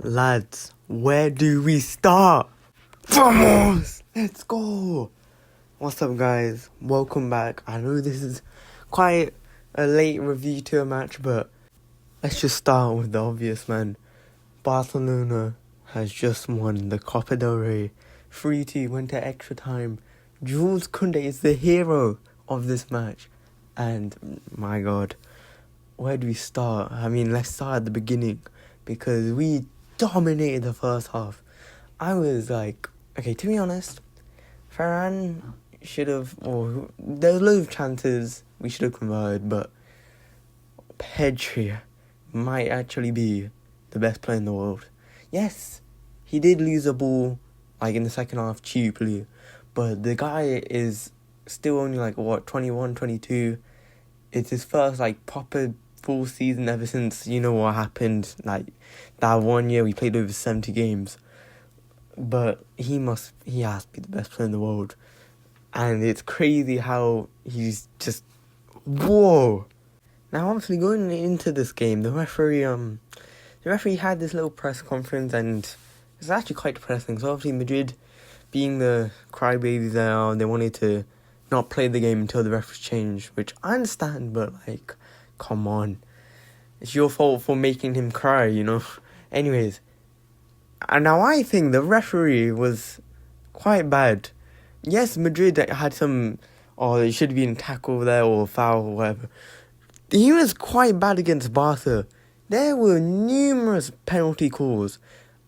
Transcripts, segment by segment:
Lads, where do we start? Vamos! Let's go! What's up, guys? Welcome back. I know this is quite a late review to a match, but let's just start with the obvious, man. Barcelona has just won the Copa del Rey. 3-2, went to extra time. Jules Koundé is the hero of this match. And, my God, where do we start? I mean, let's start at the beginning, because we dominated the first half. I was like, okay, to be honest, Ferran should have, or there's loads of chances we should have converted, but Pedri might actually be the best player in the world. Yes, he did lose a ball, like in the second half, cheaply, but the guy is still only 21, 22. It's his first proper full season ever since, you know what happened, that 1 year we played over 70 games. But he has to be the best player in the world. And it's crazy how he's just, whoa. Now, obviously, going into this game, the referee had this little press conference, and it's actually quite depressing. So obviously Madrid, being the crybabies they are, they wanted to not play the game until the referees changed, which I understand, but come on. It's your fault for making him cry, you know? Anyways, and now I think the referee was quite bad. Yes, Madrid had some, it should be a tackle there or foul or whatever. He was quite bad against Barca. There were numerous penalty calls,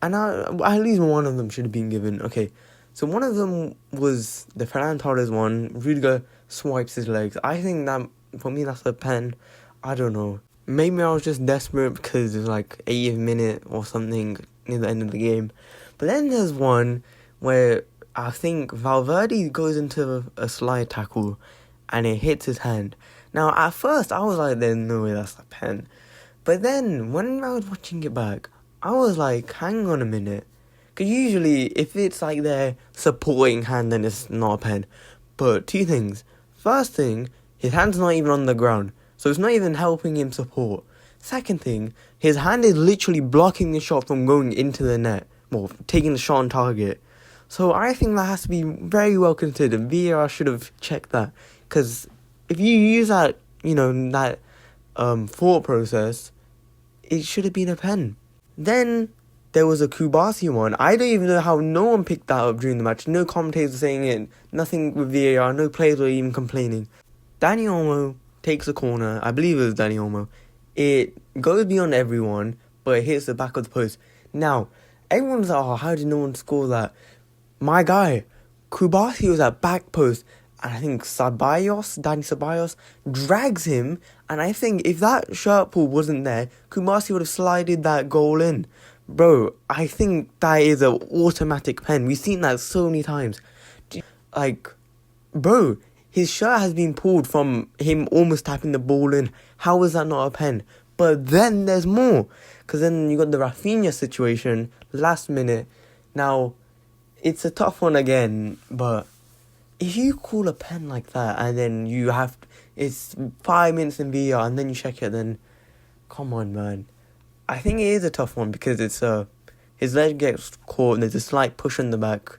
and at least one of them should have been given. Okay, so one of them was the Ferran Torres one. Rudiger swipes his legs. I think that, for me, that's a pen. I don't know. Maybe I was just desperate because it was 80th minute or something near the end of the game. But then there's one where I think Valverde goes into a slide tackle and it hits his hand. Now, at first, I was like, there's no way that's a pen. But then, when I was watching it back, I was like, hang on a minute. Because usually, if it's their supporting hand, then it's not a pen. But two things. First thing, his hand's not even on the ground, so it's not even helping him support. Second thing, his hand is literally blocking the shot from going into the net. Well, taking the shot on target. So I think that has to be very well considered. VAR should have checked that. Because if you use that, that thought process, it should have been a pen. Then there was a Kubasi one. I don't even know how no one picked that up during the match. No commentators were saying it. Nothing with VAR. No players were even complaining. Dani Olmo takes a corner. I believe it was Dani Olmo. It goes beyond everyone, but it hits the back of the post. Now, everyone's like, how did no one score that? My guy, Kubasi was at back post, and I think Dani Ceballos, drags him, and I think if that shirt pull wasn't there, Kubasi would have slided that goal in. Bro, I think that is an automatic pen. We've seen that so many times. Bro, his shirt has been pulled from him almost tapping the ball in. How is that not a pen? But then there's more. Because then you got the Rafinha situation, last minute. Now, it's a tough one again, but if you call a pen like that and then it's 5 minutes in VR and then you check it, then come on, man. I think it is a tough one because it's his leg gets caught and there's a slight push in the back.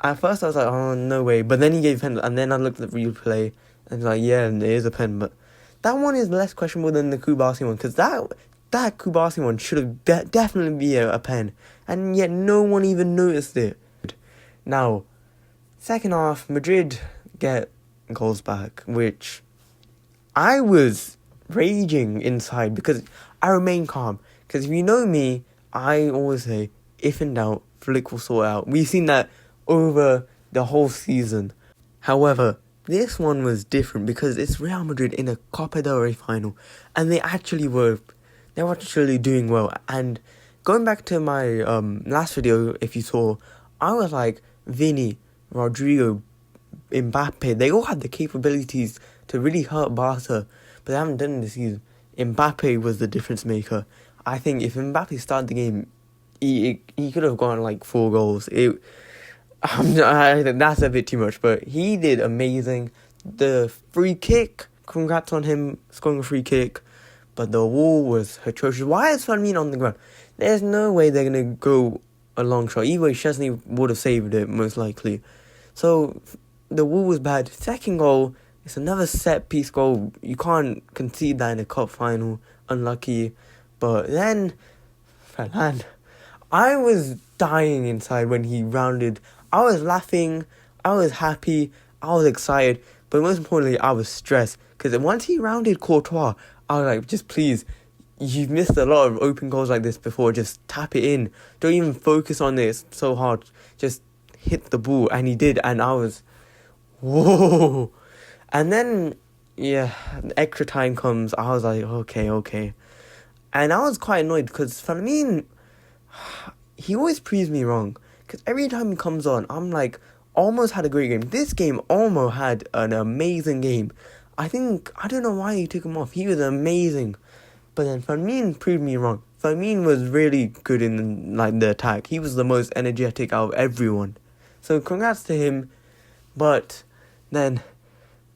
At first I was like, oh, no way. But then he gave pen, and then I looked at the replay and yeah, it is a pen. But that one is less questionable than the Kubasi one, because that Kubasi one should have definitely be a pen. And yet no one even noticed it. Now, second half, Madrid get goals back, which I was raging inside because I remain calm. Because if you know me, I always say, if in doubt, Flick will sort it out. We've seen that over the whole season. However, this one was different because it's Real Madrid in a Copa del Rey final, and they were actually doing well. And going back to my last video, if you saw, I was like, Vini, Rodrigo, Mbappe, they all had the capabilities to really hurt Barca, but they haven't done it this season. Mbappe was the difference maker. I think if Mbappe started the game, he could have gone 4 goals. I think that's a bit too much, but he did amazing. The free kick, congrats on him scoring a free kick, but the wall was atrocious. Why is Fermin on the ground? There's no way they're going to go a long shot. Either way, Chesney would have saved it, most likely. So, the wall was bad. Second goal, it's another set-piece goal. You can't concede that in a cup final. Unlucky. But then, Ferland, I was dying inside when he rounded. I was laughing. I was happy. I was excited. But most importantly, I was stressed. Because once he rounded Courtois, I was like, just please, you've missed a lot of open goals like this before. Just tap it in. Don't even focus on this so hard. Just hit the ball. And he did. And I was, whoa. And then, yeah, the extra time comes. I was like, okay. And I was quite annoyed because Fermin, he always proves me wrong. Because every time he comes on, I'm like, almost had a great game. This game, Olmo had an amazing game. I don't know why he took him off. He was amazing. But then Fermin proved me wrong. Fermin was really good in the attack. He was the most energetic out of everyone. So congrats to him. But then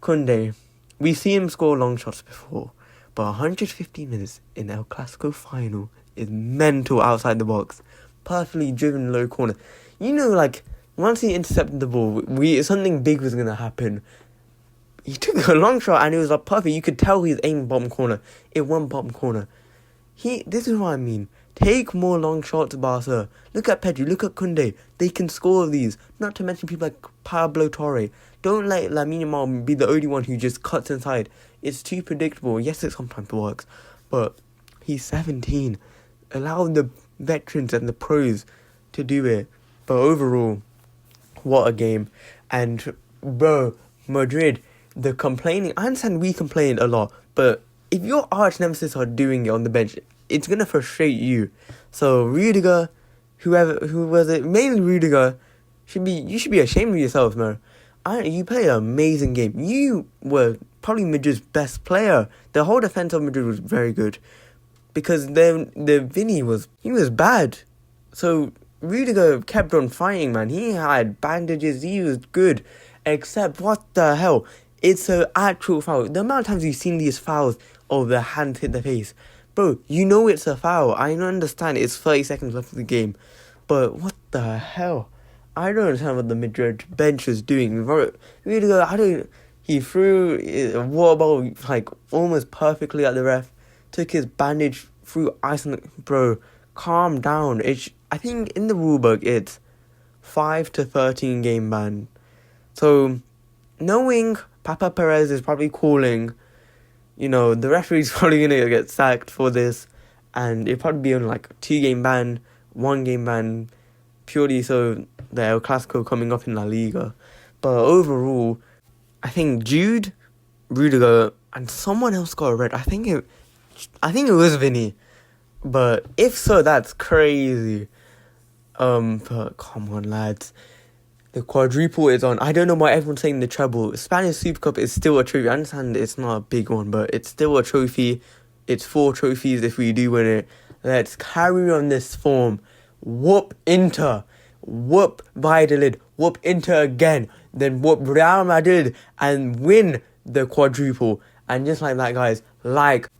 Koundé, we've seen him score long shots before. But 150 minutes in the El Clasico final is mental outside the box. Perfectly driven low corner. Once he intercepted the ball, something big was going to happen. He took a long shot and it was perfect. You could tell he's aiming bottom corner. It went bottom corner. This is what I mean. Take more long shots, Barca. Look at Pedri, look at Koundé. They can score these. Not to mention people like Pablo Torre. Don't let Lamine Yamal be the only one who just cuts inside. It's too predictable. Yes, it sometimes works. But he's 17. Allow the veterans and the pros to do it. But overall, what a game. And, bro, Madrid, the complaining. I understand we complain a lot. But if your arch nemesis are doing it on the bench, it's going to frustrate you. So, Rudiger, who was it? Mainly Rudiger. You should be ashamed of yourself, man. You played an amazing game. You were probably Madrid's best player. The whole defense of Madrid was very good. Because the Vinny was bad. So Rudiger kept on fighting, man. He had bandages. He was good. Except, what the hell? It's an actual foul. The amount of times you've seen these fouls, the hand hit the face. Bro, you know it's a foul. I don't understand. It's 30 seconds left of the game. But what the hell? I don't understand what the Madrid bench was doing. Rudiger, he threw a water bottle almost perfectly at the ref. Took his bandage through ice and bro, calm down. I think in the rulebook it's 5 to 13 game ban. So knowing Papa Perez is probably calling, the referee's probably gonna get sacked for this, and it'll probably be on 2 game ban, 1 game ban, purely so the El Clasico coming up in La Liga. But overall, I think Jude, Rudiger, and someone else got a red. I think it was Vinny. But if so, that's crazy. But come on, lads. The quadruple is on. I don't know why everyone's saying the treble. Spanish Super Cup is still a trophy. I understand it's not a big one, but it's still a trophy. It's 4 trophies if we do win it. Let's carry on this form. Whoop Inter. Whoop Valladolid. Whoop Inter again. Then whoop Real Madrid and win the quadruple. And just like that, guys,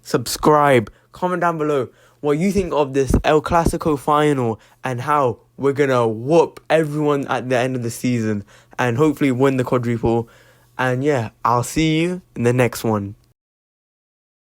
subscribe, comment down below what you think of this El Clasico final and how we're going to whoop everyone at the end of the season and hopefully win the quadruple. And yeah, I'll see you in the next one.